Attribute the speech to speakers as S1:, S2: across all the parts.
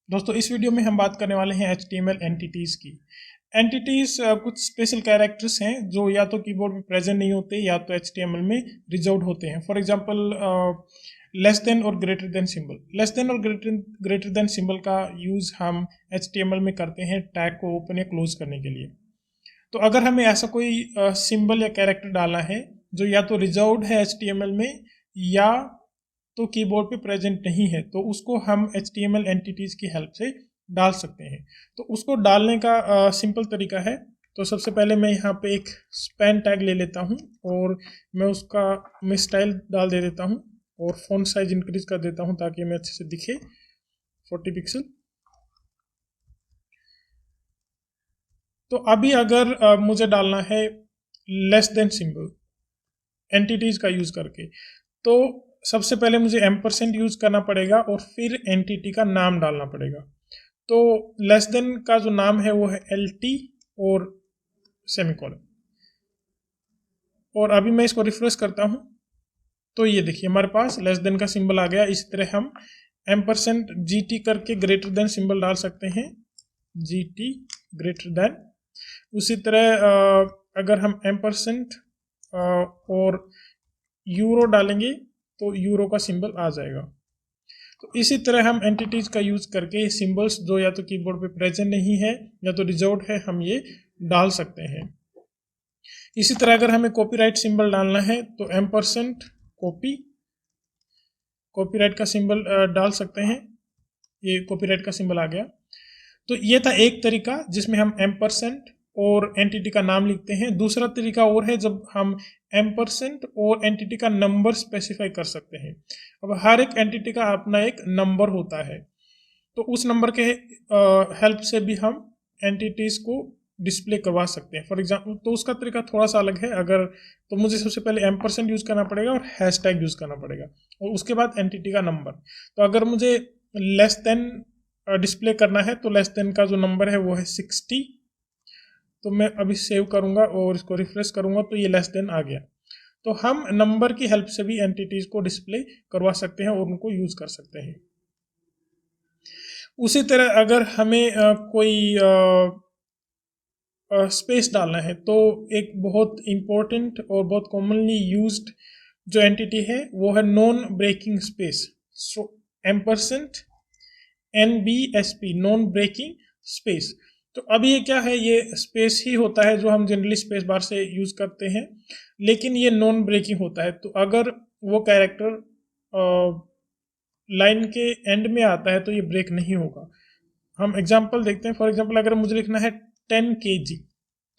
S1: दोस्तों इस वीडियो में हम बात करने वाले हैं HTML एंटिटीज़ की। एंटिटीज़ कुछ स्पेशल कैरेक्टर्स हैं जो या तो कीबोर्ड पे प्रेजेंट नहीं होते या तो HTML में रिजर्व्ड होते हैं। फॉर एग्जांपल लेस देन और greater than symbol. Less than और ग्रेटर देन सिंबल का यूज़ हम HTML में करते हैं टैग को ओपन या क्लोज करने के लिए। तो अगर हमें ऐसा कोई सिंबल या कैरेक्टर डालना है जो या तो रिजर्व्ड है HTML में या तो कीबोर्ड पे प्रेजेंट नहीं है, तो उसको हम HTML एंटिटीज़ की हेल्प से डाल सकते हैं। तो उसको डालने का सिंपल तरीका है। तो सबसे पहले मैं यहाँ पे एक स्पैन टैग ले लेता हूँ और मैं स्टाइल डाल दे देता हूँ और फ़ॉन्ट साइज इंक्रीज कर देता हूँ ताकि हमें अच्छे से दिखे 40 पिक्सल। तो अभी अगर मुझे डालना है लेस देन सिंबल एंटिटीज़ का यूज़ करके, तो सबसे पहले मुझे एम्परसेंट यूज़ करना पड़ेगा और फिर एंटिटी का नाम डालना पड़ेगा। तो लेस देन का जो नाम है वो है LT और सेमीकोलन। और अभी मैं इसको रिफ्रेश करता हूँ तो ये देखिए हमारे पास लेस देन का सिंबल आ गया। इसी तरह हम एम्परसेंट GT करके ग्रेटर देन सिंबल डाल सकते हैं, GT ग्रेटर देन। उसी तरह अगर हम एम्परसेंट और यूरो डालेंगे तो यूरो का सिंबल आ जाएगा। तो इसी तरह हम एंटिटीज का यूज करके सिंबल्स जो या तो कीबोर्ड पे प्रेजेंट नहीं है या तो रिजर्व्ड है, हम ये डाल सकते हैं। इसी तरह अगर हमें कॉपीराइट सिंबल डालना है तो एम्परसेंट कॉपीराइट का सिंबल डाल सकते हैं। ये कॉपीराइट का सिंबल आ गया। तो ये था एक तरीका जिसमें हम एम्परसेंट और एंटिटी का नाम लिखते हैं। दूसरा तरीका और है जब हम एम्परसेंट और एंटिटी का नंबर स्पेसिफाई कर सकते हैं। अब हर एक एंटिटी का अपना एक नंबर होता है, तो उस नंबर के हेल्प से भी हम एंटिटीज को डिस्प्ले करवा सकते हैं। फॉर एग्जाम्पल तो उसका तरीका थोड़ा सा अलग है। अगर तो मुझे सबसे पहले एम्परसेंट यूज़ करना पड़ेगा और हैशटैग यूज़ करना पड़ेगा और उसके बाद एंटिटी का नंबर। तो अगर मुझे लेस देन डिस्प्ले करना है तो लेस देन का जो नंबर है वो है 60। तो मैं अभी सेव करूंगा और इसको रिफ्रेश करूंगा तो ये लेस देन आ गया। तो हम नंबर की हेल्प से भी एंटिटीज को डिस्प्ले करवा सकते हैं और उनको यूज कर सकते हैं। उसी तरह अगर हमें कोई स्पेस डालना है तो एक बहुत इम्पोर्टेंट और बहुत कॉमनली यूज्ड जो एंटिटी है वो है non breaking space. So ampersand NBSP non breaking space. तो अब ये क्या है, ये स्पेस ही होता है जो हम जनरली स्पेस बार से यूज करते हैं, लेकिन ये नॉन ब्रेकिंग होता है। तो अगर वो कैरेक्टर लाइन के एंड में आता है तो ये ब्रेक नहीं होगा। हम एग्जांपल देखते हैं। फॉर एग्जांपल अगर मुझे लिखना है 10 kg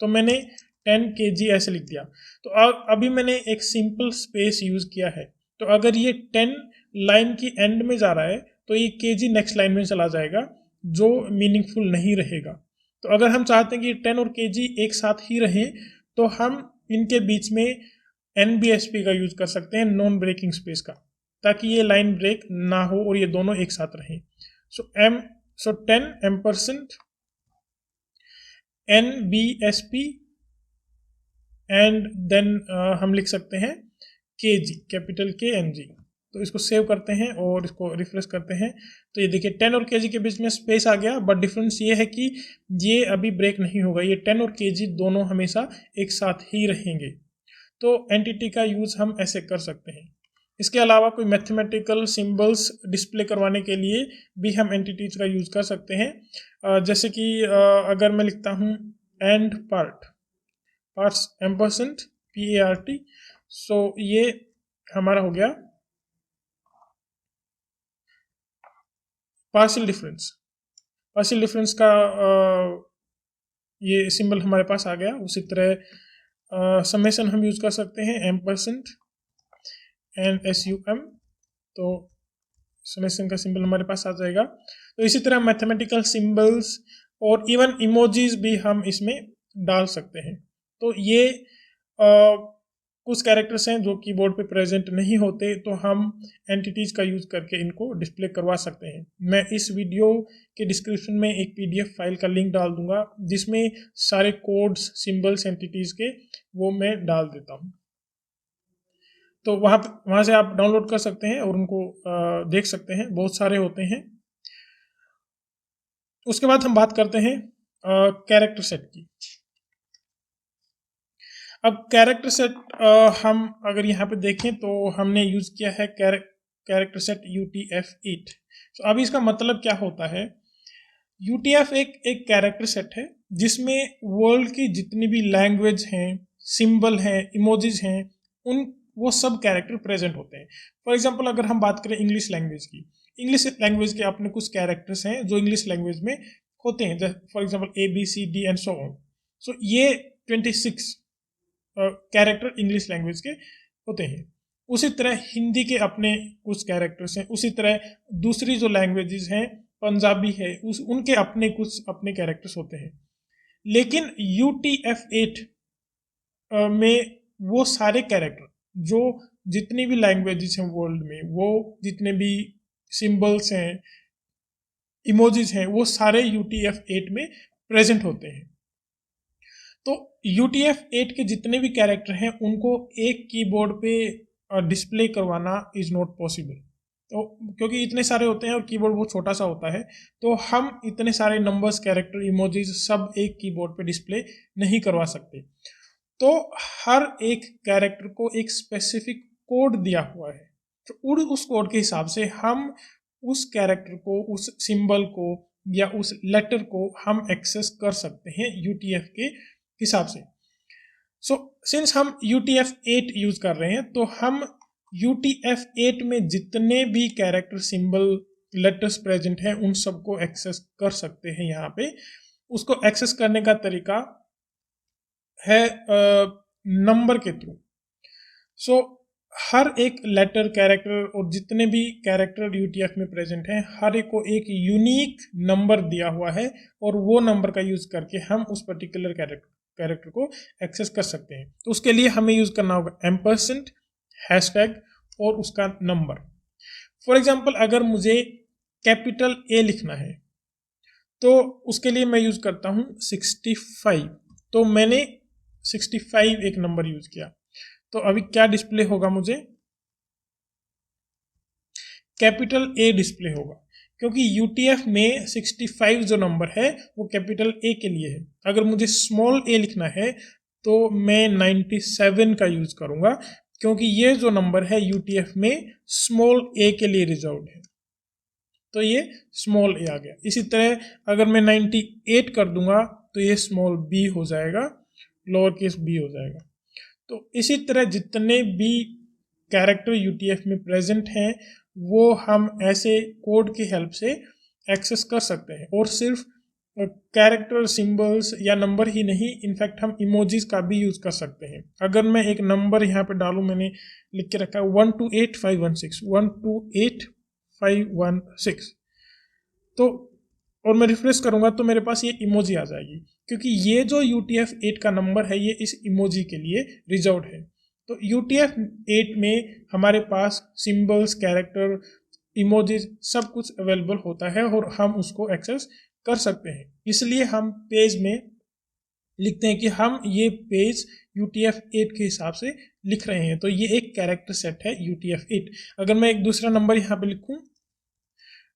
S1: तो मैंने 10 kg ऐसे लिख दिया। तो अभी मैंने एक सिंपल स्पेस यूज किया है। तो अगर ये 10 लाइन की एंड में जा रहा है तो ये kg नेक्स्ट लाइन में चला जाएगा जो मीनिंगफुल नहीं रहेगा। तो अगर हम चाहते हैं कि 10 और kg एक साथ ही रहें तो हम इनके बीच में NBSP का यूज कर सकते हैं, नॉन ब्रेकिंग स्पेस का, ताकि ये लाइन ब्रेक ना हो और ये दोनों एक साथ रहें। सो 10 एम्परसेंट NBSP एंड देन हम लिख सकते हैं KG, कैपिटल KNG। तो इसको सेव करते हैं और इसको रिफ्रेश करते हैं तो ये देखिए 10 और KG के बीच में स्पेस आ गया। बट डिफरेंस ये है कि ये अभी ब्रेक नहीं होगा, ये 10 और KG दोनों हमेशा एक साथ ही रहेंगे। तो एंटिटी का यूज हम ऐसे कर सकते हैं। इसके अलावा कोई मैथमेटिकल सिंबल्स डिस्प्ले करवाने के लिए भी हम एंटिटीज का यूज कर सकते हैं। जैसे कि अगर मैं लिखता हूँ एंड पार्ट्स एम्परसेंट PART, सो ये हमारा हो गया पार्शियल डिफरेंस का ये सिंबल हमारे पास आ गया। उसी तरह समेशन हम यूज कर सकते हैं एम्परसेंट NSUM, तो समेशन का सिंबल हमारे पास आ जाएगा। तो इसी तरह मैथमेटिकल सिंबल्स और इवन इमोजीज भी हम इसमें डाल सकते हैं। तो ये कुछ कैरेक्टर्स हैं जो कीबोर्ड पे प्रेजेंट नहीं होते, तो हम एंटिटीज का यूज करके इनको डिस्प्ले करवा सकते हैं। मैं इस वीडियो के डिस्क्रिप्शन में एक PDF फाइल का लिंक डाल दूंगा जिसमें सारे कोड्स, सिंबल्स, एंटिटीज के वो मैं डाल देता हूँ। तो वहाँ से आप डाउनलोड कर सकते हैं और उनको देख सकते हैं, बहुत सारे होते हैं। उसके बाद हम बात करते हैं कैरेक्टर सेट की। अब कैरेक्टर सेट हम अगर यहाँ पे देखें तो हमने यूज़ किया है कैरेक्टर सेट UTF-8। तो अब इसका मतलब क्या होता है? UTF एक कैरेक्टर सेट है जिसमें वर्ल्ड की जितनी भी लैंग्वेज हैं, सिंबल हैं, इमोजीज हैं, उन वो सब कैरेक्टर प्रेजेंट होते हैं। फॉर एग्जांपल अगर हम बात करें इंग्लिश लैंग्वेज की, इंग्लिश लैंग्वेज के अपने कुछ कैरेक्टर्स हैं जो इंग्लिश लैंग्वेज में होते हैं, for example ABCD and so on. So ये 26 कैरेक्टर इंग्लिश लैंग्वेज के होते हैं। उसी तरह हिंदी के अपने कुछ कैरेक्टर्स हैं, उसी तरह दूसरी जो लैंग्वेजेस हैं, पंजाबी है, उनके अपने कुछ अपने कैरेक्टर्स होते हैं। लेकिन UTF-8 में वो सारे कैरेक्टर जो जितनी भी लैंग्वेजेस हैं वर्ल्ड में, वो जितने भी सिंबल्स हैं, इमोजीज हैं, वो सारे UTF-8 में प्रेजेंट होते हैं। तो UTF-8 के जितने भी कैरेक्टर हैं उनको एक कीबोर्ड पे डिस्प्ले करवाना इज नॉट पॉसिबल। तो क्योंकि इतने सारे होते हैं और कीबोर्ड बहुत छोटा सा होता है, तो हम इतने सारे नंबर्स, कैरेक्टर, इमोजीज सब एक कीबोर्ड पे डिस्प्ले नहीं करवा सकते। तो हर एक कैरेक्टर को एक स्पेसिफिक कोड दिया हुआ है, तो उस कोड के हिसाब से हम उस कैरेक्टर को, उस सिंबल को या उस लेटर को हम एक्सेस कर सकते हैं UTF के हिसाब से। सो सिंस हम UTF-8 यूज कर रहे हैं, तो हम UTF-8 में जितने भी कैरेक्टर, सिंबल, लेटर्स प्रेजेंट हैं उन सबको एक्सेस कर सकते हैं। यहाँ पे उसको एक्सेस करने का तरीका है नंबर के थ्रू। सो हर एक लेटर, कैरेक्टर और जितने भी कैरेक्टर UTF में प्रेजेंट हैं, हर एक को एक यूनिक नंबर दिया हुआ है और वो नंबर का यूज करके हम उस पर्टिकुलर कैरेक्टर को एक्सेस कर सकते हैं। तो उसके लिए हमें यूज करना होगा एम्परसेंट, हैशटैग और उसका नंबर। फॉर एग्जाम्पल अगर मुझे कैपिटल A लिखना है तो उसके लिए मैं यूज करता हूं 65। तो मैंने 65 एक नंबर यूज किया, तो अभी क्या डिस्प्ले होगा? मुझे कैपिटल A डिस्प्ले होगा, क्योंकि UTF में 65 जो नंबर है वो कैपिटल A के लिए है। अगर मुझे स्मॉल a लिखना है तो मैं 97 का यूज करूंगा, क्योंकि ये जो नंबर है UTF में स्मॉल a के लिए रिजर्व्ड है, तो ये स्मॉल a आ गया। इसी तरह अगर मैं 98 कर दूंगा तो ये स्मॉल b हो जाएगा, लोअर केस b हो जाएगा। तो इसी तरह जितने भी कैरेक्टर UTF में प्रेजेंट हैं वो हम ऐसे कोड की हेल्प से एक्सेस कर सकते हैं। और सिर्फ कैरेक्टर, सिंबल्स या नंबर ही नहीं, इनफैक्ट हम इमोजीज का भी यूज कर सकते हैं। अगर मैं एक नंबर यहाँ पे डालूं, मैंने लिख के रखा है 128516, 128516, तो और मैं रिफ्रेश करूंगा तो मेरे पास ये इमोजी आ जाएगी, क्योंकि ये जो UTF-8 का नंबर है ये इस इमोजी के लिए रिजर्व्ड है। तो UTF-8 में हमारे पास सिंबल्स, कैरेक्टर, इमोजीज सब कुछ अवेलेबल होता है और हम उसको एक्सेस कर सकते हैं। इसलिए हम पेज में लिखते हैं कि हम ये पेज UTF-8 के हिसाब से लिख रहे हैं। तो ये एक कैरेक्टर सेट है UTF-8। अगर मैं एक दूसरा नंबर यहाँ पे लिखूं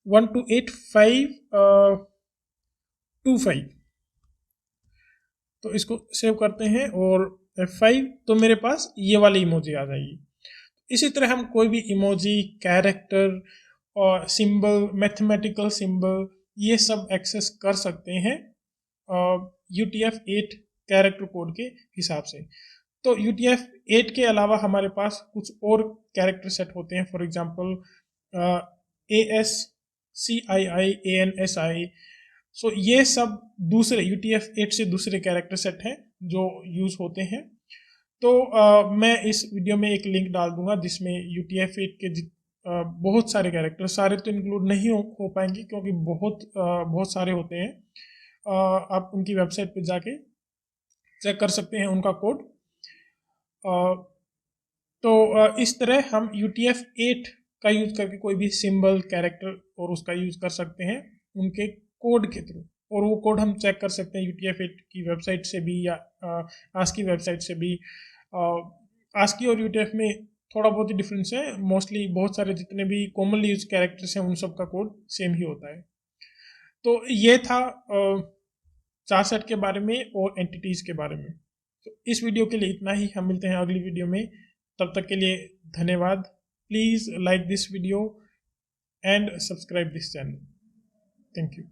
S1: 128525, तो इसको सेव करते हैं और F5, तो मेरे पास ये वाली इमोजी आ जाएगी। इसी तरह हम कोई भी इमोजी, कैरेक्टर और सिंबल, मैथमेटिकल सिंबल, ये सब एक्सेस कर सकते हैं UTF-8 कैरेक्टर कोड के हिसाब से। तो UTF-8 के अलावा हमारे पास कुछ और कैरेक्टर सेट होते हैं। For example ASCII, ANSI। सो ये सब दूसरे UTF-8 से दूसरे कैरेक्टर सेट हैं जो यूज होते हैं। तो मैं इस वीडियो में एक लिंक डाल दूंगा जिसमें UTF-8 के बहुत सारे कैरेक्टर, सारे तो इंक्लूड नहीं हो पाएंगे क्योंकि बहुत सारे होते हैं। आप उनकी वेबसाइट पे जाके चेक कर सकते हैं उनका कोड। तो इस तरह हम UTF-8 का यूज करके कोई भी सिंबल, कैरेक्टर और उसका यूज कर सकते हैं उनके कोड के थ्रू। और वो कोड हम चेक कर सकते हैं UTF-8 की वेबसाइट से भी या आस्की वेबसाइट से भी। आस्की और UTF में थोड़ा बहुत ही डिफरेंस है, मोस्टली बहुत सारे जितने भी कॉमनली यूज कैरेक्टर्स हैं उन सब का कोड सेम ही होता है। तो ये था चार सेट के बारे में और एंटिटीज़ के बारे में। तो इस वीडियो के लिए इतना ही, हम मिलते हैं अगली वीडियो में। तब तक के लिए धन्यवाद। Please like this video and subscribe this channel. Thank you.